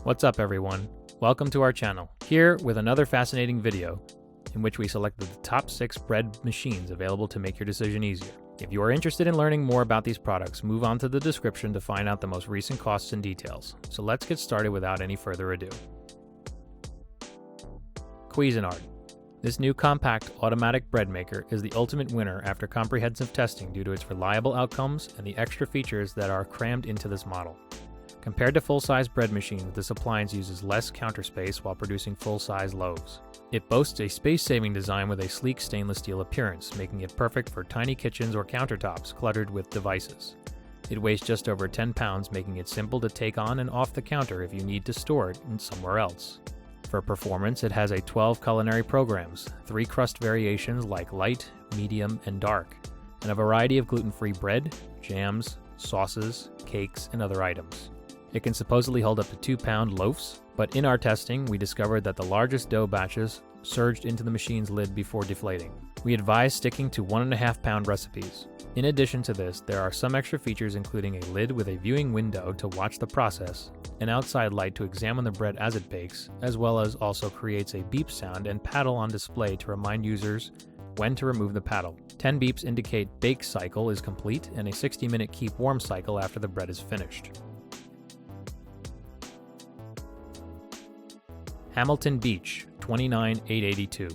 What's up everyone? Welcome to our channel, here with another fascinating video in which we selected the top 6 bread machines available to make your decision easier. If you are interested in learning more about these products, move on to the description to find out the most recent costs and details. So let's get started without any further ado. Cuisinart. This new compact automatic bread maker is the ultimate winner after comprehensive testing due to its reliable outcomes and the extra features that are crammed into this model. Compared to full-size bread machines, this appliance uses less counter space while producing full-size loaves. It boasts a space-saving design with a sleek stainless steel appearance, making it perfect for tiny kitchens or countertops cluttered with devices. It weighs just over 10 pounds, making it simple to take on and off the counter if you need to store it somewhere else. For performance, it has 12 culinary programs, 3 crust variations like light, medium, and dark, and a variety of gluten-free bread, jams, sauces, cakes, and other items. It can supposedly hold up to 2-pound loaves, but in our testing, we discovered that the largest dough batches surged into the machine's lid before deflating. We advise sticking to 1.5-pound recipes. In addition to this, there are some extra features including a lid with a viewing window to watch the process, an outside light to examine the bread as it bakes, as well as also creates a beep sound and paddle on display to remind users when to remove the paddle. 10 beeps indicate bake cycle is complete and a 60-minute keep warm cycle after the bread is finished. Hamilton Beach 29882.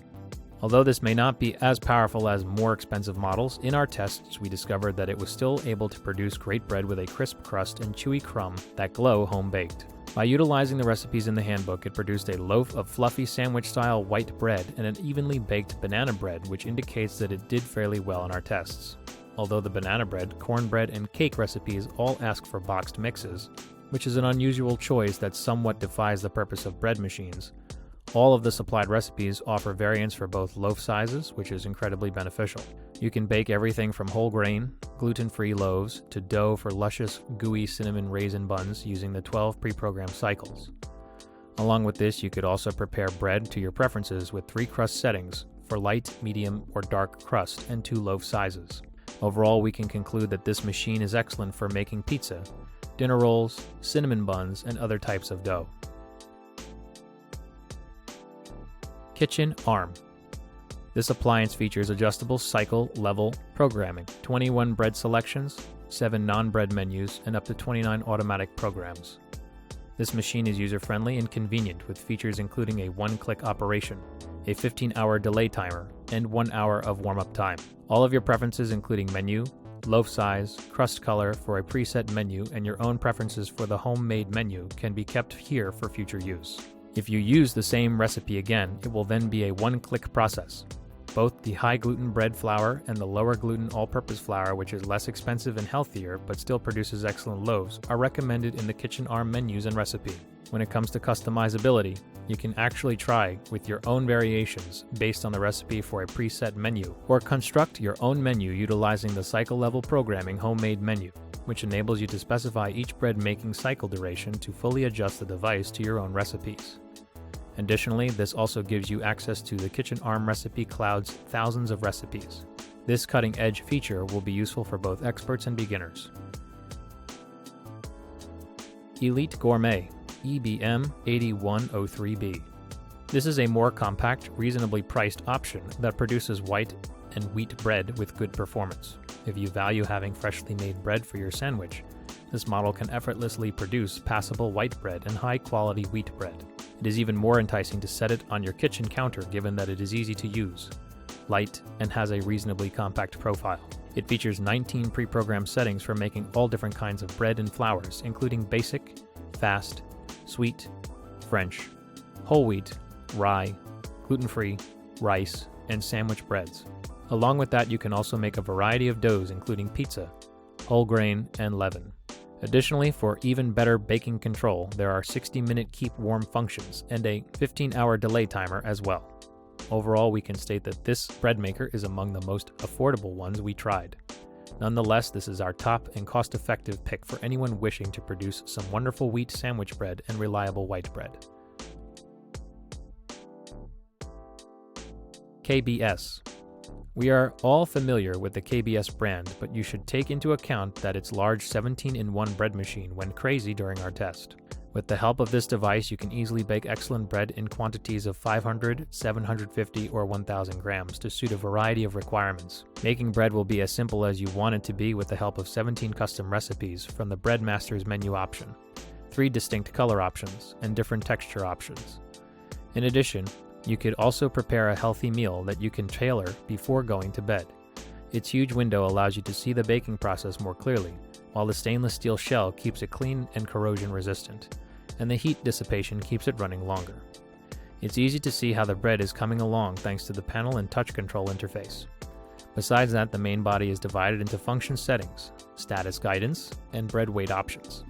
Although this may not be as powerful as more expensive models, in our tests we discovered that it was still able to produce great bread with a crisp crust and chewy crumb that glow home-baked. By utilizing the recipes in the handbook, it produced a loaf of fluffy sandwich-style white bread and an evenly baked banana bread, which indicates that it did fairly well in our tests. Although the banana bread, cornbread, and cake recipes all ask for boxed mixes, which is an unusual choice that somewhat defies the purpose of bread machines, all of the supplied recipes offer variants for both loaf sizes, which is incredibly beneficial. You can bake everything from whole grain, gluten-free loaves, to dough for luscious, gooey cinnamon raisin buns using the 12 pre-programmed cycles. Along with this, you could also prepare bread to your preferences with 3 crust settings for light, medium, or dark crust and 2 loaf sizes. Overall, we can conclude that this machine is excellent for making pizza, dinner rolls, cinnamon buns, and other types of dough. KITCHENARM. This appliance features adjustable cycle level programming, 21 bread selections, 7 non-bread menus, and up to 29 automatic programs. This machine is user-friendly and convenient with features including a one-click operation, a 15-hour delay timer, and 1 hour of warm-up time. All of your preferences including menu, loaf size, crust color for a preset menu, and your own preferences for the homemade menu can be kept here for future use. If you use the same recipe again, it will then be a one-click process. Both the high-gluten bread flour and the lower-gluten all-purpose flour, which is less expensive and healthier but still produces excellent loaves, are recommended in the KITCHENARM menus and recipe. When it comes to customizability, you can actually try with your own variations based on the recipe for a preset menu, or construct your own menu utilizing the cycle-level programming homemade menu, which enables you to specify each bread making cycle duration to fully adjust the device to your own recipes. Additionally, this also gives you access to the KITCHENARM Recipe Cloud's thousands of recipes. This cutting-edge feature will be useful for both experts and beginners. Elite Gourmet EBM 8103B. This is a more compact, reasonably priced option that produces white and wheat bread with good performance. If you value having freshly made bread for your sandwich, this model can effortlessly produce passable white bread and high-quality wheat bread. It is even more enticing to set it on your kitchen counter given that it is easy to use, light, and has a reasonably compact profile. It features 19 pre-programmed settings for making all different kinds of bread and flours, including basic, fast, sweet, French, whole wheat, rye, gluten-free, rice, and sandwich breads. Along with that, you can also make a variety of doughs including pizza, whole grain, and leaven. Additionally, for even better baking control, there are 60-minute keep warm functions and a 15-hour delay timer as well. Overall, we can state that this bread maker is among the most affordable ones we tried. Nonetheless, this is our top and cost-effective pick for anyone wishing to produce some wonderful wheat sandwich bread and reliable white bread. KBS. We are all familiar with the KBS brand, but you should take into account that its large 17-in-1 bread machine went crazy during our test. With the help of this device, you can easily bake excellent bread in quantities of 500, 750, or 1000 grams to suit a variety of requirements. Making bread will be as simple as you want it to be with the help of 17 custom recipes from the Breadmaster's menu option, 3 distinct color options, and different texture options. In addition, you could also prepare a healthy meal that you can tailor before going to bed. Its huge window allows you to see the baking process more clearly, while the stainless steel shell keeps it clean and corrosion resistant, and the heat dissipation keeps it running longer. It's easy to see how the bread is coming along thanks to the panel and touch control interface. Besides that, the main body is divided into function settings, status guidance, and bread weight options.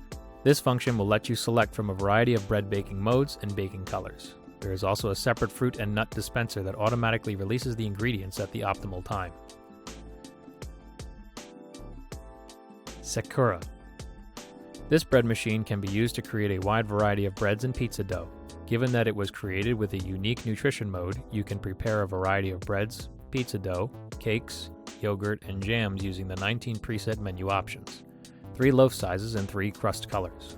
This function will let you select from a variety of bread baking modes and baking colors. There is also a separate fruit and nut dispenser that automatically releases the ingredients at the optimal time. Secura. This bread machine can be used to create a wide variety of breads and pizza dough. Given that it was created with a unique nutrition mode, you can prepare a variety of breads, pizza dough, cakes, yogurt, and jams using the 19 preset menu options, 3 loaf sizes, and 3 crust colors.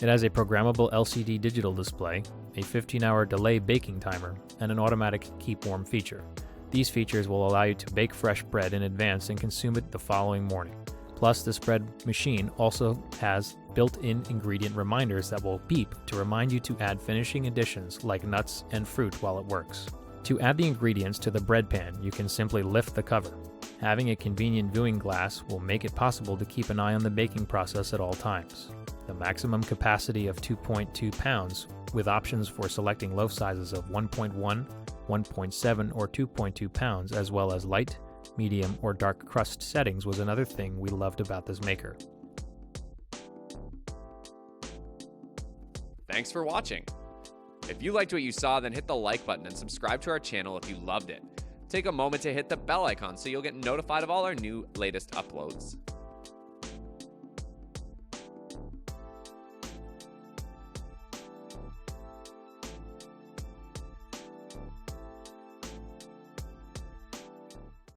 It has a programmable LCD digital display, a 15-hour delay baking timer, and an automatic keep warm feature. These features will allow you to bake fresh bread in advance and consume it the following morning. Plus, this bread machine also has built-in ingredient reminders that will beep to remind you to add finishing additions like nuts and fruit while it works. To add the ingredients to the bread pan, you can simply lift the cover. Having a convenient viewing glass will make it possible to keep an eye on the baking process at all times. The maximum capacity of 2.2 pounds, with options for selecting loaf sizes of 1.1, 1.7, or 2.2 pounds, as well as light, medium, or dark crust settings, was another thing we loved about this maker. Thanks for watching. If you liked what you saw, then hit the like button and subscribe to our channel if you loved it. Take a moment to hit the bell icon so you'll get notified of all our new latest uploads.